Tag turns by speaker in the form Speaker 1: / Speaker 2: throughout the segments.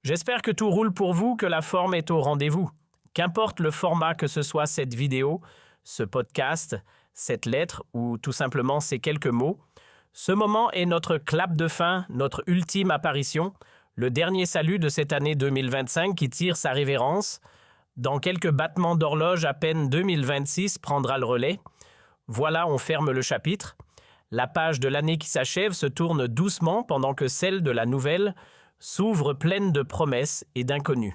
Speaker 1: J'espère que tout roule pour vous, que la forme est au rendez-vous. Qu'importe le format, que ce soit cette vidéo, ce podcast, cette lettre ou tout simplement ces quelques mots, ce moment est notre clap de fin, notre ultime apparition, le dernier salut de cette année 2025 qui tire sa révérence. Dans quelques battements d'horloge, à peine 2026 prendra le relais. Voilà, on ferme le chapitre. La page de l'année qui s'achève se tourne doucement pendant que celle de la nouvelle s'ouvre pleine de promesses et d'inconnus.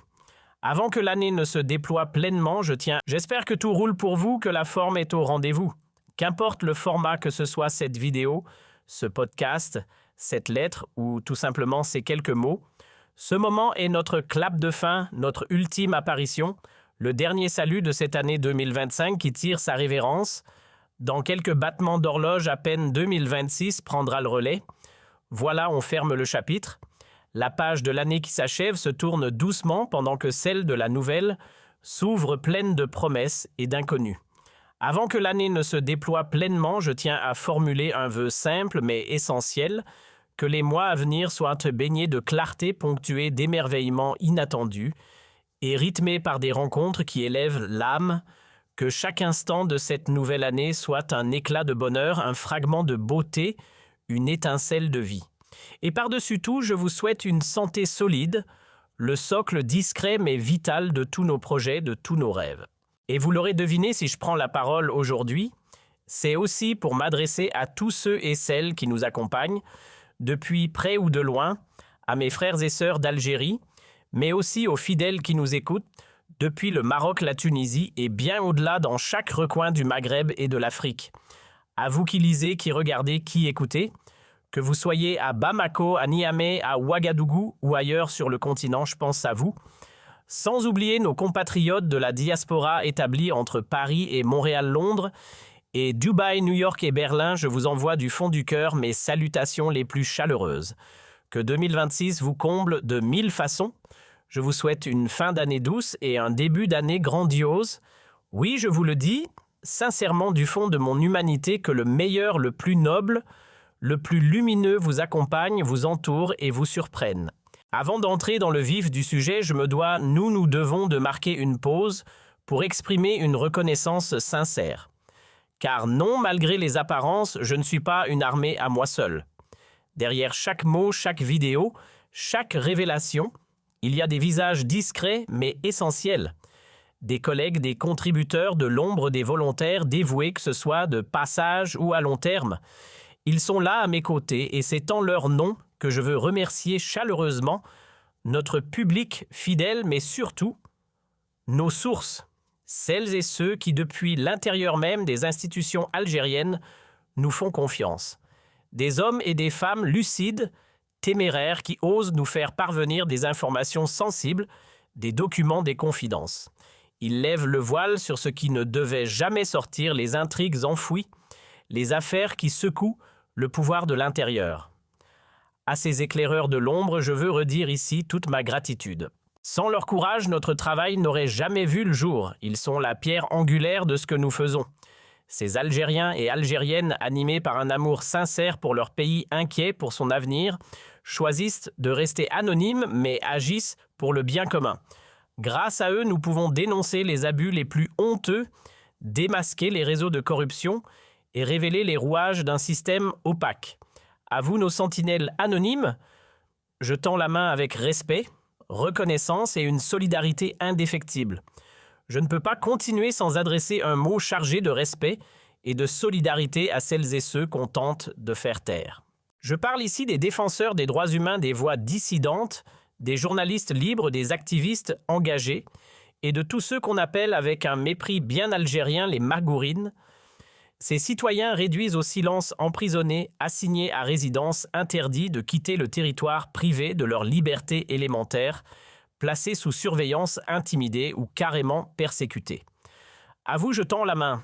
Speaker 1: Avant que l'année ne se déploie pleinement, j'espère que tout roule pour vous, que la forme est au rendez-vous. Qu'importe le format, que ce soit cette vidéo, ce podcast, cette lettre ou tout simplement ces quelques mots, ce moment est notre clap de fin, notre ultime apparition, le dernier salut de cette année 2025 qui tire sa révérence. Dans quelques battements d'horloge, à peine 2026 prendra le relais. Voilà, on ferme le chapitre. La page de l'année qui s'achève se tourne doucement pendant que celle de la nouvelle s'ouvre pleine de promesses et d'inconnus. Avant que l'année ne se déploie pleinement, je tiens à formuler un vœu simple mais essentiel, que les mois à venir soient baignés de clarté ponctuée d'émerveillements inattendus et rythmés par des rencontres qui élèvent l'âme, que chaque instant de cette nouvelle année soit un éclat de bonheur, un fragment de beauté, une étincelle de vie. Et par-dessus tout, je vous souhaite une santé solide, le socle discret mais vital de tous nos projets, de tous nos rêves. Et vous l'aurez deviné, si je prends la parole aujourd'hui, c'est aussi pour m'adresser à tous ceux et celles qui nous accompagnent, depuis près ou de loin, à mes frères et sœurs d'Algérie, mais aussi aux fidèles qui nous écoutent, depuis le Maroc, la Tunisie et bien au-delà dans chaque recoin du Maghreb et de l'Afrique. À vous qui lisez, qui regardez, qui écoutez, que vous soyez à Bamako, à Niamey, à Ouagadougou ou ailleurs sur le continent, je pense à vous. Sans oublier nos compatriotes de la diaspora établis entre Paris et Montréal-Londres et Dubaï, New York et Berlin, je vous envoie du fond du cœur mes salutations les plus chaleureuses. Que 2026 vous comble de 1000 façons. Je vous souhaite une fin d'année douce et un début d'année grandiose. Oui, je vous le dis, sincèrement du fond de mon humanité, que le meilleur, le plus noble, le plus lumineux vous accompagne, vous entoure et vous surprenne. Avant d'entrer dans le vif du sujet, nous devons de marquer une pause pour exprimer une reconnaissance sincère. Car non, malgré les apparences, je ne suis pas une armée à moi seul. Derrière chaque mot, chaque vidéo, chaque révélation, il y a des visages discrets mais essentiels. Des collègues, des contributeurs, de l'ombre, des volontaires dévoués, que ce soit de passage ou à long terme. Ils sont là à mes côtés et c'est en leur nom que je veux remercier chaleureusement notre public fidèle, mais surtout nos sources, celles et ceux qui, depuis l'intérieur même des institutions algériennes, nous font confiance. Des hommes et des femmes lucides, téméraires, qui osent nous faire parvenir des informations sensibles, des documents, des confidences. Ils lèvent le voile sur ce qui ne devait jamais sortir, les intrigues enfouies, les affaires qui secouent le pouvoir de l'intérieur. À ces éclaireurs de l'ombre, je veux redire ici toute ma gratitude. Sans leur courage, notre travail n'aurait jamais vu le jour. Ils sont la pierre angulaire de ce que nous faisons. Ces Algériens et Algériennes, animés par un amour sincère pour leur pays, inquiets pour son avenir, choisissent de rester anonymes mais agissent pour le bien commun. Grâce à eux, nous pouvons dénoncer les abus les plus honteux, démasquer les réseaux de corruption et révéler les rouages d'un système opaque. À vous, nos sentinelles anonymes, je tends la main avec respect, reconnaissance et une solidarité indéfectible. Je ne peux pas continuer sans adresser un mot chargé de respect et de solidarité à celles et ceux qu'on tente de faire taire. Je parle ici des défenseurs des droits humains, des voix dissidentes, des journalistes libres, des activistes engagés et de tous ceux qu'on appelle avec un mépris bien algérien les magourines. Ces citoyens réduits au silence, emprisonnés, assignés à résidence, interdits de quitter le territoire privé de leur liberté élémentaire, placés sous surveillance, intimidés ou carrément persécutés. À vous, je tends la main.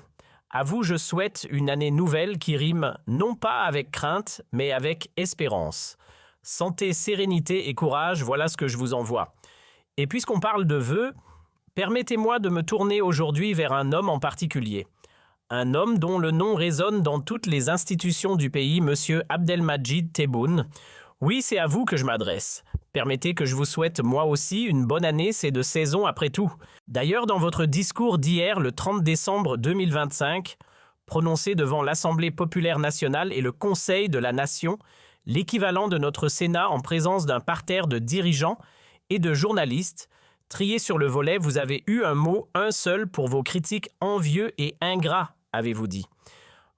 Speaker 1: À vous, je souhaite une année nouvelle qui rime non pas avec crainte, mais avec espérance. Santé, sérénité et courage, voilà ce que je vous envoie. Et puisqu'on parle de vœux, permettez-moi de me tourner aujourd'hui vers un homme en particulier. Un homme dont le nom résonne dans toutes les institutions du pays, M. Abdelmadjid Tebboune. Oui, c'est à vous que je m'adresse. Permettez que je vous souhaite moi aussi une bonne année, c'est de saison après tout. D'ailleurs, dans votre discours d'hier, le 30 décembre 2025, prononcé devant l'Assemblée populaire nationale et le Conseil de la Nation, l'équivalent de notre Sénat en présence d'un parterre de dirigeants et de journalistes, triés sur le volet, vous avez eu un mot, un seul, pour vos critiques envieux et ingrats, avez-vous dit.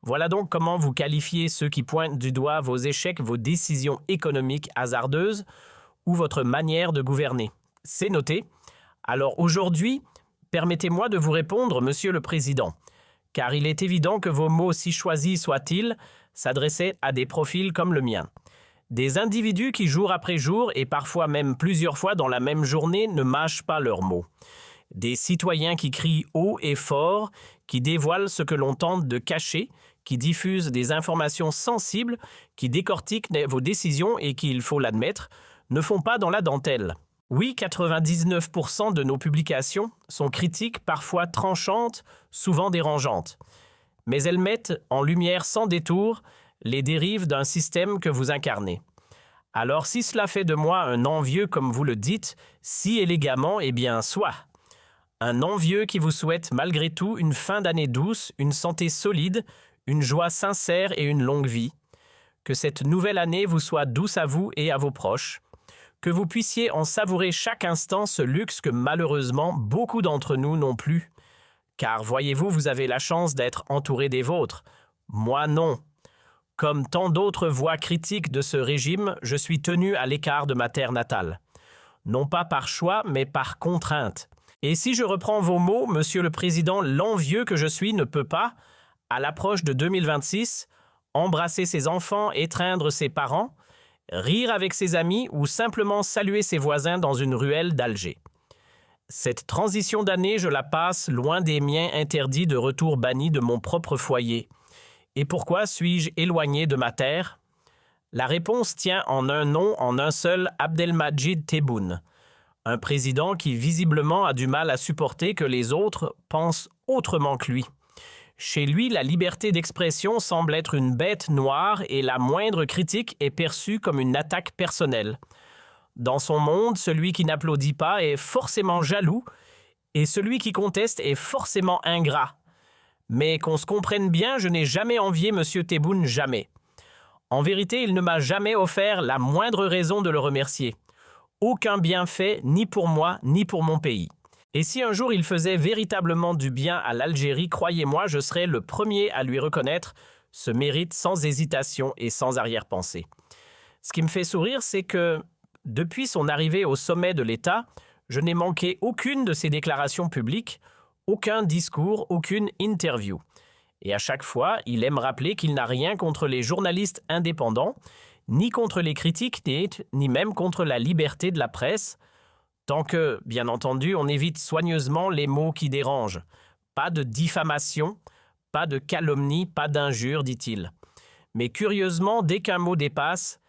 Speaker 1: Voilà donc comment vous qualifiez ceux qui pointent du doigt vos échecs, vos décisions économiques hasardeuses ou votre manière de gouverner. C'est noté. Alors aujourd'hui, permettez-moi de vous répondre, Monsieur le Président, car il est évident que vos mots, si choisis soient-ils, s'adressaient à des profils comme le mien. Des individus qui, jour après jour, et parfois même plusieurs fois dans la même journée, ne mâchent pas leurs mots. Des citoyens qui crient haut et fort, qui dévoilent ce que l'on tente de cacher, qui diffusent des informations sensibles, qui décortiquent vos décisions et qui, il faut l'admettre, ne font pas dans la dentelle. Oui, 99% de nos publications sont critiques, parfois tranchantes, souvent dérangeantes. Mais elles mettent en lumière sans détour les dérives d'un système que vous incarnez. Alors si cela fait de moi un envieux comme vous le dites, si élégamment, eh bien soit. Un envieux qui vous souhaite malgré tout une fin d'année douce, une santé solide, une joie sincère et une longue vie. Que cette nouvelle année vous soit douce à vous et à vos proches. Que vous puissiez en savourer chaque instant ce luxe que malheureusement beaucoup d'entre nous n'ont plus. Car voyez-vous, vous avez la chance d'être entouré des vôtres. Moi non. Comme tant d'autres voix critiques de ce régime, je suis tenu à l'écart de ma terre natale. Non pas par choix, mais par contrainte. Et si je reprends vos mots, Monsieur le Président, l'envieux que je suis ne peut pas, à l'approche de 2026, embrasser ses enfants, étreindre ses parents, rire avec ses amis ou simplement saluer ses voisins dans une ruelle d'Alger. Cette transition d'année, je la passe loin des miens interdits de retour bannis de mon propre foyer. Et pourquoi suis-je éloigné de ma terre? La réponse tient en un nom, en un seul, Abdelmadjid Tebboune, un président qui visiblement a du mal à supporter que les autres pensent autrement que lui. Chez lui, la liberté d'expression semble être une bête noire et la moindre critique est perçue comme une attaque personnelle. Dans son monde, celui qui n'applaudit pas est forcément jaloux et celui qui conteste est forcément ingrat. Mais qu'on se comprenne bien, je n'ai jamais envié M. Tebboune, jamais. En vérité, il ne m'a jamais offert la moindre raison de le remercier. Aucun bienfait, ni pour moi, ni pour mon pays. Et si un jour il faisait véritablement du bien à l'Algérie, croyez-moi, je serais le premier à lui reconnaître ce mérite sans hésitation et sans arrière-pensée. Ce qui me fait sourire, c'est que, depuis son arrivée au sommet de l'État, je n'ai manqué aucune de ses déclarations publiques, aucun discours, aucune interview. Et à chaque fois, il aime rappeler qu'il n'a rien contre les journalistes indépendants, ni contre les critiques, ni même contre la liberté de la presse, tant que, bien entendu, on évite soigneusement les mots qui dérangent. Pas de diffamation, pas de calomnie, pas d'injure, dit-il. Mais curieusement, dès qu'un mot dépasse,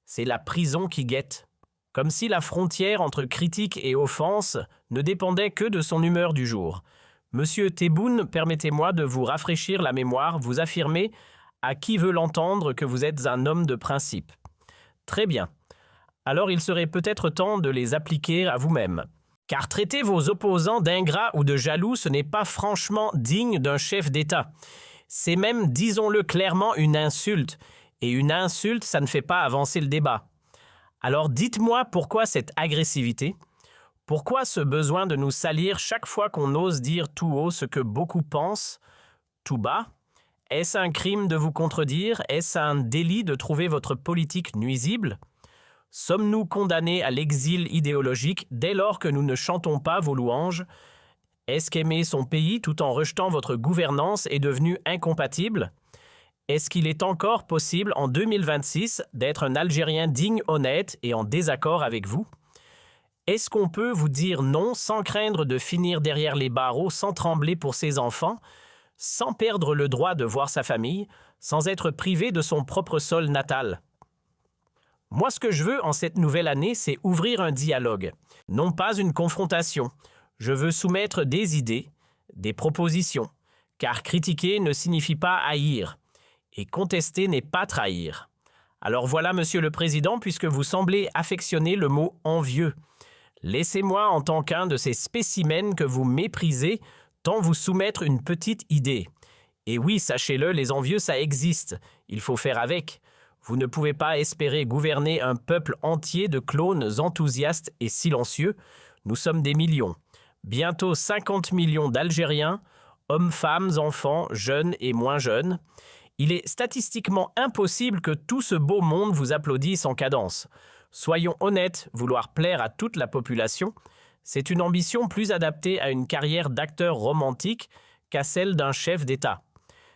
Speaker 1: c'est la prison qui guette. Comme si la frontière entre critique et offense ne dépendait que de son humeur du jour. Monsieur Tebboune, permettez-moi de vous rafraîchir la mémoire, vous affirmez, à qui veut l'entendre, que vous êtes un homme de principe. Très bien. Alors il serait peut-être temps de les appliquer à vous-même. Car traiter vos opposants d'ingrats ou de jaloux, ce n'est pas franchement digne d'un chef d'État. C'est même, disons-le clairement, une insulte. Et une insulte, ça ne fait pas avancer le débat. Alors dites-moi pourquoi cette agressivité? Pourquoi ce besoin de nous salir chaque fois qu'on ose dire tout haut ce que beaucoup pensent, tout bas? Est-ce un crime de vous contredire? Est-ce un délit de trouver votre politique nuisible? Sommes-nous condamnés à l'exil idéologique dès lors que nous ne chantons pas vos louanges? Est-ce qu'aimer son pays tout en rejetant votre gouvernance est devenu incompatible? Est-ce qu'il est encore possible en 2026 d'être un Algérien digne, honnête et en désaccord avec vous? Est-ce qu'on peut vous dire non sans craindre de finir derrière les barreaux, sans trembler pour ses enfants, sans perdre le droit de voir sa famille, sans être privé de son propre sol natal? Moi, ce que je veux en cette nouvelle année, c'est ouvrir un dialogue, non pas une confrontation. Je veux soumettre des idées, des propositions, car critiquer ne signifie pas haïr, et contester n'est pas trahir. Alors voilà, Monsieur le Président, puisque vous semblez affectionner le mot « envieux ». Laissez-moi, en tant qu'un de ces spécimens que vous méprisez, tant vous soumettre une petite idée. Et oui, sachez-le, les envieux, ça existe. Il faut faire avec. Vous ne pouvez pas espérer gouverner un peuple entier de clones enthousiastes et silencieux. Nous sommes des millions. Bientôt 50 millions d'Algériens, hommes, femmes, enfants, jeunes et moins jeunes. Il est statistiquement impossible que tout ce beau monde vous applaudisse en cadence. Soyons honnêtes, vouloir plaire à toute la population, c'est une ambition plus adaptée à une carrière d'acteur romantique qu'à celle d'un chef d'État.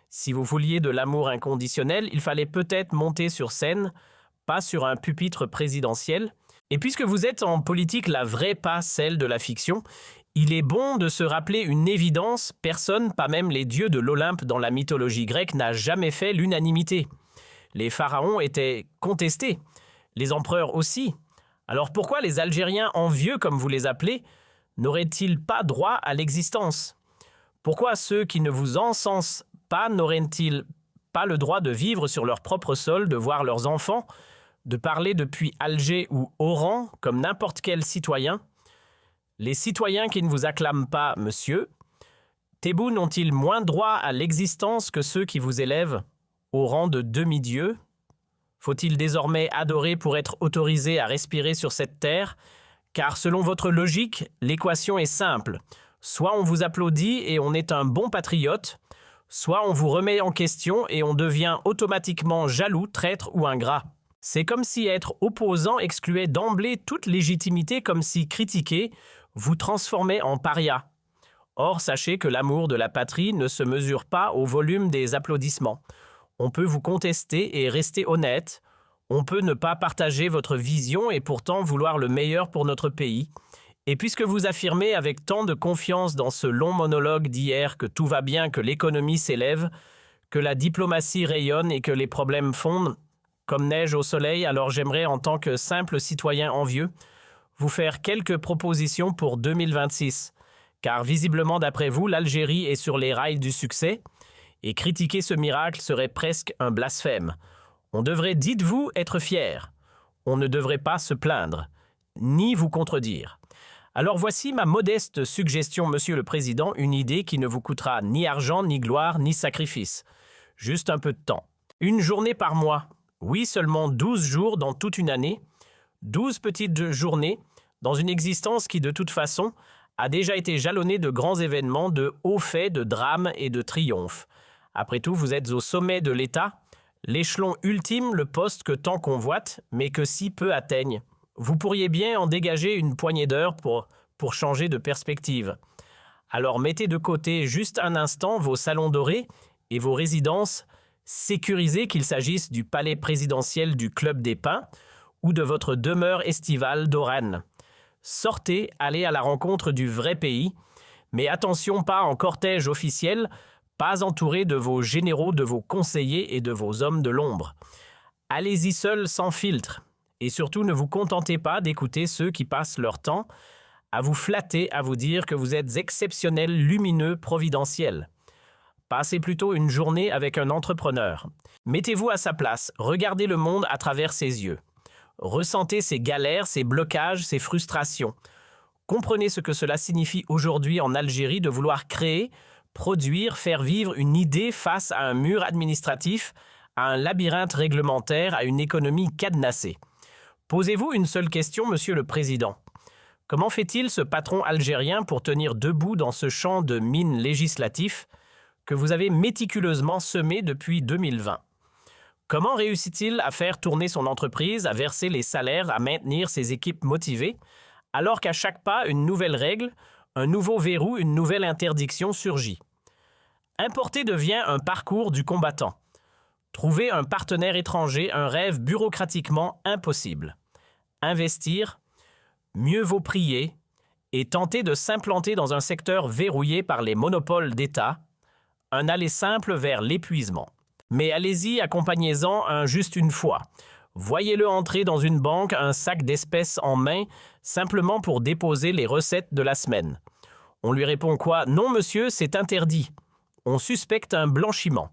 Speaker 1: Si vous vouliez de l'amour inconditionnel, il fallait peut-être monter sur scène, pas sur un pupitre présidentiel. Et puisque vous êtes en politique la vraie, pas celle de la fiction, il est bon de se rappeler une évidence, personne, pas même les dieux de l'Olympe dans la mythologie grecque, n'a jamais fait l'unanimité. Les pharaons étaient contestés, les empereurs aussi. Alors pourquoi les Algériens envieux, comme vous les appelez, n'auraient-ils pas droit à l'existence? Pourquoi ceux qui ne vous encensent pas n'auraient-ils pas le droit de vivre sur leur propre sol, de voir leurs enfants, de parler depuis Alger ou Oran comme n'importe quel citoyen? Les citoyens qui ne vous acclament pas, monsieur, Tebboune ont-ils moins droit à l'existence que ceux qui vous élèvent au rang de demi-dieux? Faut-il désormais adorer pour être autorisé à respirer sur cette terre? Car selon votre logique, l'équation est simple. Soit on vous applaudit et on est un bon patriote, soit on vous remet en question et on devient automatiquement jaloux, traître ou ingrat. C'est comme si être opposant excluait d'emblée toute légitimité, comme si critiquer vous transformait en paria. Or, sachez que l'amour de la patrie ne se mesure pas au volume des applaudissements. On peut vous contester et rester honnête. On peut ne pas partager votre vision et pourtant vouloir le meilleur pour notre pays. Et puisque vous affirmez avec tant de confiance dans ce long monologue d'hier que tout va bien, que l'économie s'élève, que la diplomatie rayonne et que les problèmes fondent comme neige au soleil, alors j'aimerais, en tant que simple citoyen envieux, vous faire quelques propositions pour 2026. Car visiblement, d'après vous, l'Algérie est sur les rails du succès, et critiquer ce miracle serait presque un blasphème. On devrait, dites-vous, être fier. On ne devrait pas se plaindre, ni vous contredire. Alors voici ma modeste suggestion, Monsieur le Président, une idée qui ne vous coûtera ni argent, ni gloire, ni sacrifice. Juste un peu de temps. Une journée par mois. Oui, seulement 12 jours dans toute une année. 12 petites journées dans une existence qui, de toute façon, a déjà été jalonnée de grands événements, de hauts faits, de drames et de triomphes. Après tout, vous êtes au sommet de l'État, l'échelon ultime, le poste que tant convoitent, mais que si peu atteignent. Vous pourriez bien en dégager une poignée d'heures pour changer de perspective. Alors mettez de côté juste un instant vos salons dorés et vos résidences sécurisées, qu'il s'agisse du palais présidentiel du Club des Pins ou de votre demeure estivale d'Oran. Sortez, allez à la rencontre du vrai pays, mais attention, pas en cortège officiel, pas entouré de vos généraux, de vos conseillers et de vos hommes de l'ombre. Allez-y seul, sans filtre, et surtout ne vous contentez pas d'écouter ceux qui passent leur temps à vous flatter, à vous dire que vous êtes exceptionnel, lumineux, providentiel. Passez plutôt une journée avec un entrepreneur. Mettez-vous à sa place, regardez le monde à travers ses yeux. Ressentez ses galères, ses blocages, ses frustrations. Comprenez ce que cela signifie aujourd'hui en Algérie de vouloir créer, produire, faire vivre une idée face à un mur administratif, à un labyrinthe réglementaire, à une économie cadenassée. Posez-vous une seule question, Monsieur le Président. Comment fait-il ce patron algérien pour tenir debout dans ce champ de mines législatif que vous avez méticuleusement semé depuis 2020? Comment réussit-il à faire tourner son entreprise, à verser les salaires, à maintenir ses équipes motivées, alors qu'à chaque pas, une nouvelle règle, un nouveau verrou, une nouvelle interdiction surgit? Importer devient un parcours du combattant. Trouver un partenaire étranger, un rêve bureaucratiquement impossible. Investir, mieux vaut prier, et tenter de s'implanter dans un secteur verrouillé par les monopoles d'État, un aller simple vers l'épuisement. Mais allez-y, accompagnez-en juste une fois. Voyez-le entrer dans une banque, un sac d'espèces en main, simplement pour déposer les recettes de la semaine. On lui répond quoi? Non, monsieur, c'est interdit. On suspecte un blanchiment.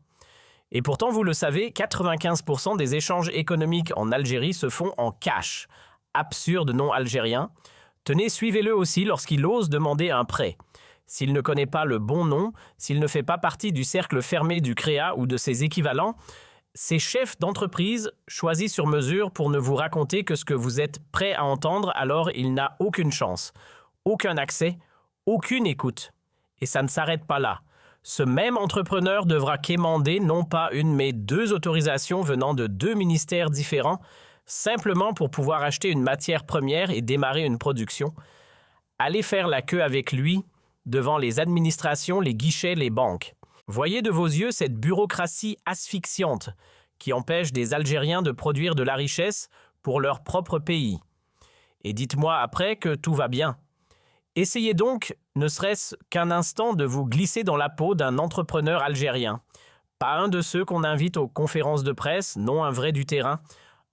Speaker 1: Et pourtant, vous le savez, 95% des échanges économiques en Algérie se font en cash. Absurde nom algérien. Tenez, suivez-le aussi lorsqu'il ose demander un prêt. S'il ne connaît pas le bon nom, s'il ne fait pas partie du cercle fermé du CREA ou de ses équivalents, ces chefs d'entreprise choisis sur mesure pour ne vous raconter que ce que vous êtes prêt à entendre, alors il n'a aucune chance, aucun accès, aucune écoute. Et ça ne s'arrête pas là. Ce même entrepreneur devra quémander non pas une mais 2 autorisations venant de 2 ministères différents, simplement pour pouvoir acheter une matière première et démarrer une production. Allez faire la queue avec lui devant les administrations, les guichets, les banques. Voyez de vos yeux cette bureaucratie asphyxiante qui empêche des Algériens de produire de la richesse pour leur propre pays. Et dites-moi après que tout va bien. Essayez donc, ne serait-ce qu'un instant, de vous glisser dans la peau d'un entrepreneur algérien. Pas un de ceux qu'on invite aux conférences de presse, non un vrai du terrain.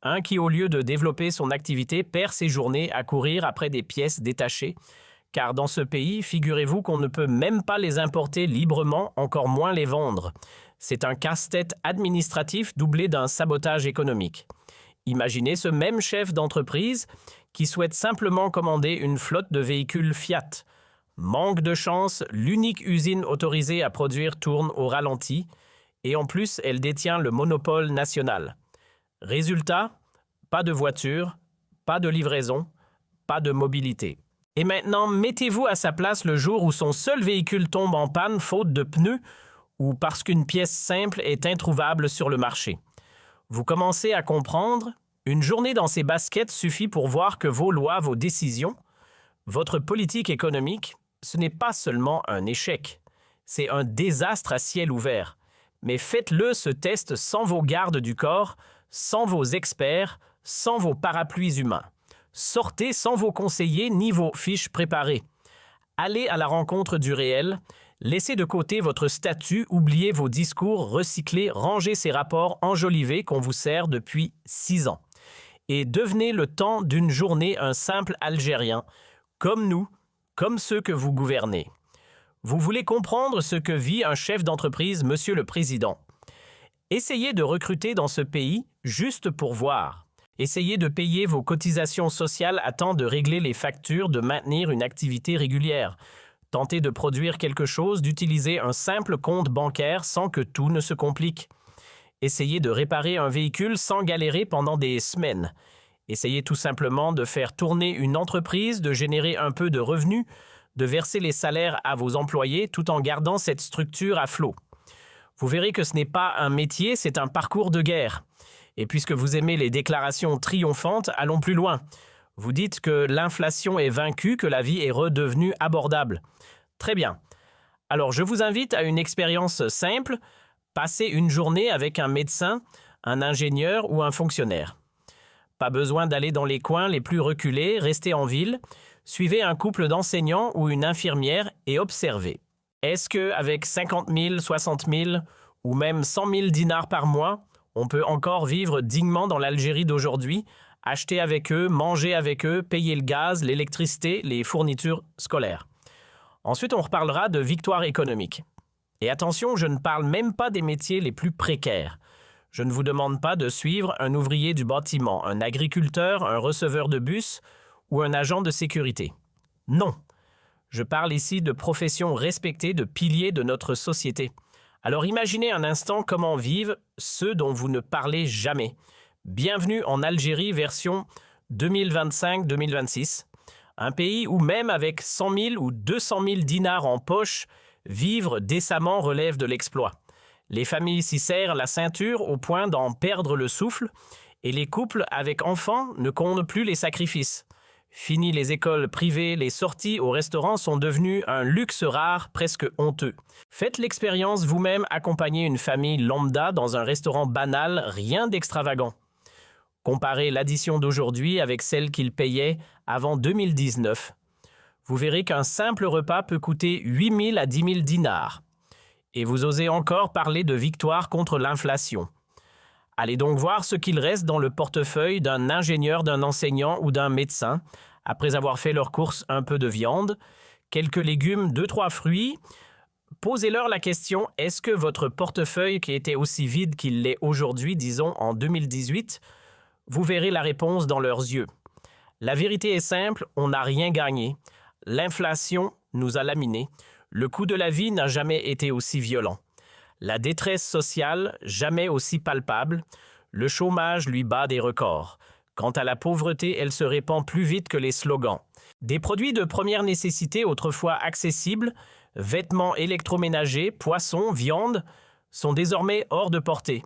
Speaker 1: Un qui, au lieu de développer son activité, perd ses journées à courir après des pièces détachées. Car dans ce pays, figurez-vous qu'on ne peut même pas les importer librement, encore moins les vendre. C'est un casse-tête administratif doublé d'un sabotage économique. Imaginez ce même chef d'entreprise qui souhaite simplement commander une flotte de véhicules Fiat. Manque de chance, l'unique usine autorisée à produire tourne au ralenti, et en plus, elle détient le monopole national. Résultat, pas de voiture, pas de livraison, pas de mobilité. Et maintenant, mettez-vous à sa place le jour où son seul véhicule tombe en panne faute de pneus ou parce qu'une pièce simple est introuvable sur le marché. Vous commencez à comprendre, une journée dans ses baskets suffit pour voir que vos lois, vos décisions, votre politique économique, ce n'est pas seulement un échec, c'est un désastre à ciel ouvert. Mais faites-le ce test sans vos gardes du corps, sans vos experts, sans vos parapluies humains. Sortez sans vos conseillers ni vos fiches préparées. Allez à la rencontre du réel, laissez de côté votre statut, oubliez vos discours recyclés, rangez ces rapports enjolivés qu'on vous sert depuis 6 ans. Et devenez le temps d'une journée un simple Algérien, comme nous, comme ceux que vous gouvernez. Vous voulez comprendre ce que vit un chef d'entreprise, Monsieur le Président. Essayez de recruter dans ce pays juste pour voir. Essayez de payer vos cotisations sociales à temps de régler les factures, de maintenir une activité régulière. Tentez de produire quelque chose, d'utiliser un simple compte bancaire sans que tout ne se complique. Essayez de réparer un véhicule sans galérer pendant des semaines. Essayez tout simplement de faire tourner une entreprise, de générer un peu de revenus, de verser les salaires à vos employés tout en gardant cette structure à flot. Vous verrez que ce n'est pas un métier, c'est un parcours de guerre. Et puisque vous aimez les déclarations triomphantes, allons plus loin. Vous dites que l'inflation est vaincue, que la vie est redevenue abordable. Très bien. Alors je vous invite à une expérience simple, passer une journée avec un médecin, un ingénieur ou un fonctionnaire. Pas besoin d'aller dans les coins les plus reculés, restez en ville, suivez un couple d'enseignants ou une infirmière et observez. Est-ce qu'avec 50 000, 60 000 ou même 100 000 dinars par mois, on peut encore vivre dignement dans l'Algérie d'aujourd'hui, acheter avec eux, manger avec eux, payer le gaz, l'électricité, les fournitures scolaires. Ensuite, on reparlera de victoire économique. Et attention, je ne parle même pas des métiers les plus précaires. Je ne vous demande pas de suivre un ouvrier du bâtiment, un agriculteur, un receveur de bus ou un agent de sécurité. Non. Je parle ici de professions respectées, de piliers de notre société. Alors imaginez un instant comment vivent ceux dont vous ne parlez jamais. Bienvenue en Algérie version 2025-2026. Un pays où même avec 100 000 ou 200 000 dinars en poche, vivre décemment relève de l'exploit. Les familles s'y serrent la ceinture au point d'en perdre le souffle et les couples avec enfants ne comptent plus les sacrifices. Fini les écoles privées, les sorties au restaurant sont devenues un luxe rare, presque honteux. Faites l'expérience vous-même, accompagnez une famille lambda dans un restaurant banal, rien d'extravagant. Comparez l'addition d'aujourd'hui avec celle qu'ils payaient avant 2019. Vous verrez qu'un simple repas peut coûter 8 000 à 10 000 dinars. Et vous osez encore parler de victoire contre l'inflation. Allez donc voir ce qu'il reste dans le portefeuille d'un ingénieur, d'un enseignant ou d'un médecin, après avoir fait leurs courses un peu de viande, quelques légumes, 2-3 fruits, Posez-leur la question, est-ce que votre portefeuille qui était aussi vide qu'il l'est aujourd'hui, disons en 2018, vous verrez la réponse dans leurs yeux. La vérité est simple, on n'a rien gagné. L'inflation nous a laminés. Le coût de la vie n'a jamais été aussi violent. La détresse sociale, jamais aussi palpable. Le chômage lui bat des records. Quant à la pauvreté, elle se répand plus vite que les slogans. Des produits de première nécessité autrefois accessibles, vêtements électroménagers, poissons, viande, sont désormais hors de portée.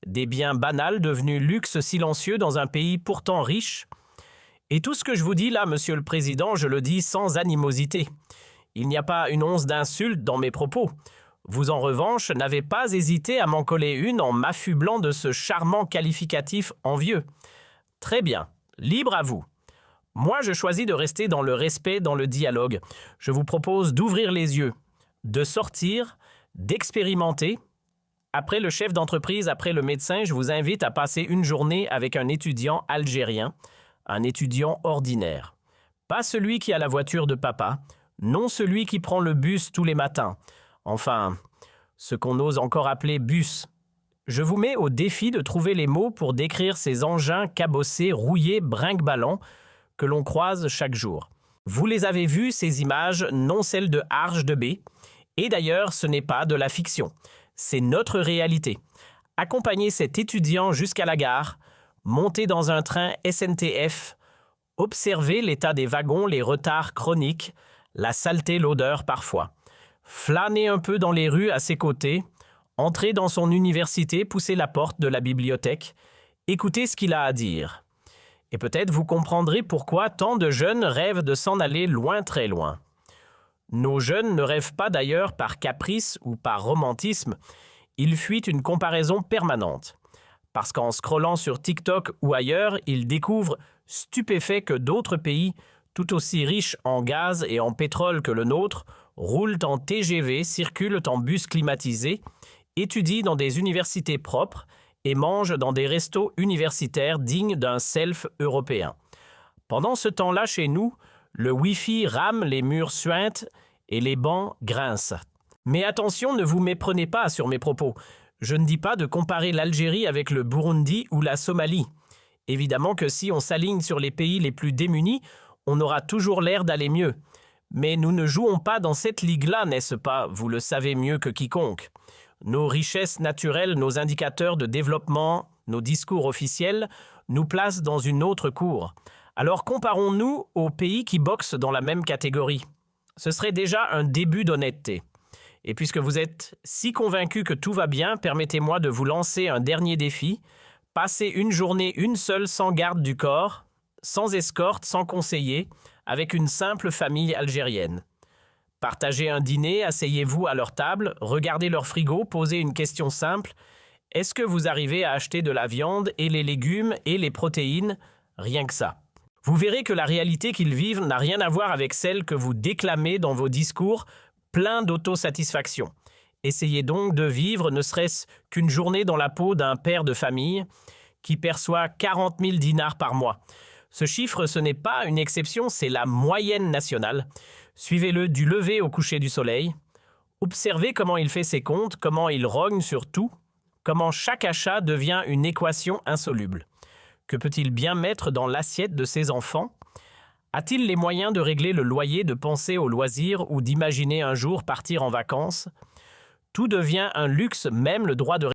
Speaker 1: Des biens banals devenus luxe silencieux dans un pays pourtant riche. Et tout ce que je vous dis là, Monsieur le Président, je le dis sans animosité. Il n'y a pas une once d'insulte dans mes propos. Vous, en revanche, n'avez pas hésité à m'en coller une en m'affublant de ce charmant qualificatif envieux. Très bien, libre à vous. Moi, je choisis de rester dans le respect, dans le dialogue. Je vous propose d'ouvrir les yeux, de sortir, d'expérimenter. Après le chef d'entreprise, après le médecin, je vous invite à passer une journée avec un étudiant algérien, un étudiant ordinaire. Pas celui qui a la voiture de papa, non celui qui prend le bus tous les matins. Enfin, ce qu'on ose encore appeler bus. Je vous mets au défi de trouver les mots pour décrire ces engins cabossés, rouillés, brinque-ballants que l'on croise chaque jour. Vous les avez vus, ces images, non celles de Arche de B. Et d'ailleurs, ce n'est pas de la fiction. C'est notre réalité. Accompagner cet étudiant jusqu'à la gare, monter dans un train SNTF, observer l'état des wagons, les retards chroniques, la saleté, l'odeur parfois. Flâner un peu dans les rues à ses côtés, entrer dans son université, pousser la porte de la bibliothèque, écouter ce qu'il a à dire. Et peut-être vous comprendrez pourquoi tant de jeunes rêvent de s'en aller loin, très loin. Nos jeunes ne rêvent pas d'ailleurs par caprice ou par romantisme, ils fuient une comparaison permanente. Parce qu'en scrollant sur TikTok ou ailleurs, ils découvrent, stupéfaits, que d'autres pays, tout aussi riches en gaz et en pétrole que le nôtre, roulent en TGV, circulent en bus climatisés, étudient dans des universités propres et mangent dans des restos universitaires dignes d'un self européen. Pendant ce temps-là, chez nous, le Wi-Fi rame, les murs suintent et les bancs grincent. Mais attention, ne vous méprenez pas sur mes propos. Je ne dis pas de comparer l'Algérie avec le Burundi ou la Somalie. Évidemment que si on s'aligne sur les pays les plus démunis, on aura toujours l'air d'aller mieux. Mais nous ne jouons pas dans cette ligue-là, n'est-ce pas? Vous le savez mieux que quiconque. Nos richesses naturelles, nos indicateurs de développement, nos discours officiels nous placent dans une autre cour. Alors comparons-nous aux pays qui boxent dans la même catégorie. Ce serait déjà un début d'honnêteté. Et puisque vous êtes si convaincu que tout va bien, permettez-moi de vous lancer un dernier défi. Passer une journée, une seule, sans garde du corps, sans escorte, sans conseiller, avec une simple famille algérienne. Partagez un dîner, asseyez-vous à leur table, regardez leur frigo, posez une question simple. Est-ce que vous arrivez à acheter de la viande et les légumes et les protéines? Rien que ça. Vous verrez que la réalité qu'ils vivent n'a rien à voir avec celle que vous déclamez dans vos discours pleins d'autosatisfaction. Essayez donc de vivre ne serait-ce qu'une journée dans la peau d'un père de famille qui perçoit 40 000 dinars par mois. Ce chiffre, ce n'est pas une exception, c'est la moyenne nationale. Suivez-le du lever au coucher du soleil. Observez comment il fait ses comptes, comment il rogne sur tout, comment chaque achat devient une équation insoluble. Que peut-il bien mettre dans l'assiette de ses enfants? A-t-il les moyens de régler le loyer, de penser aux loisirs ou d'imaginer un jour partir en vacances? Tout devient un luxe, même le droit de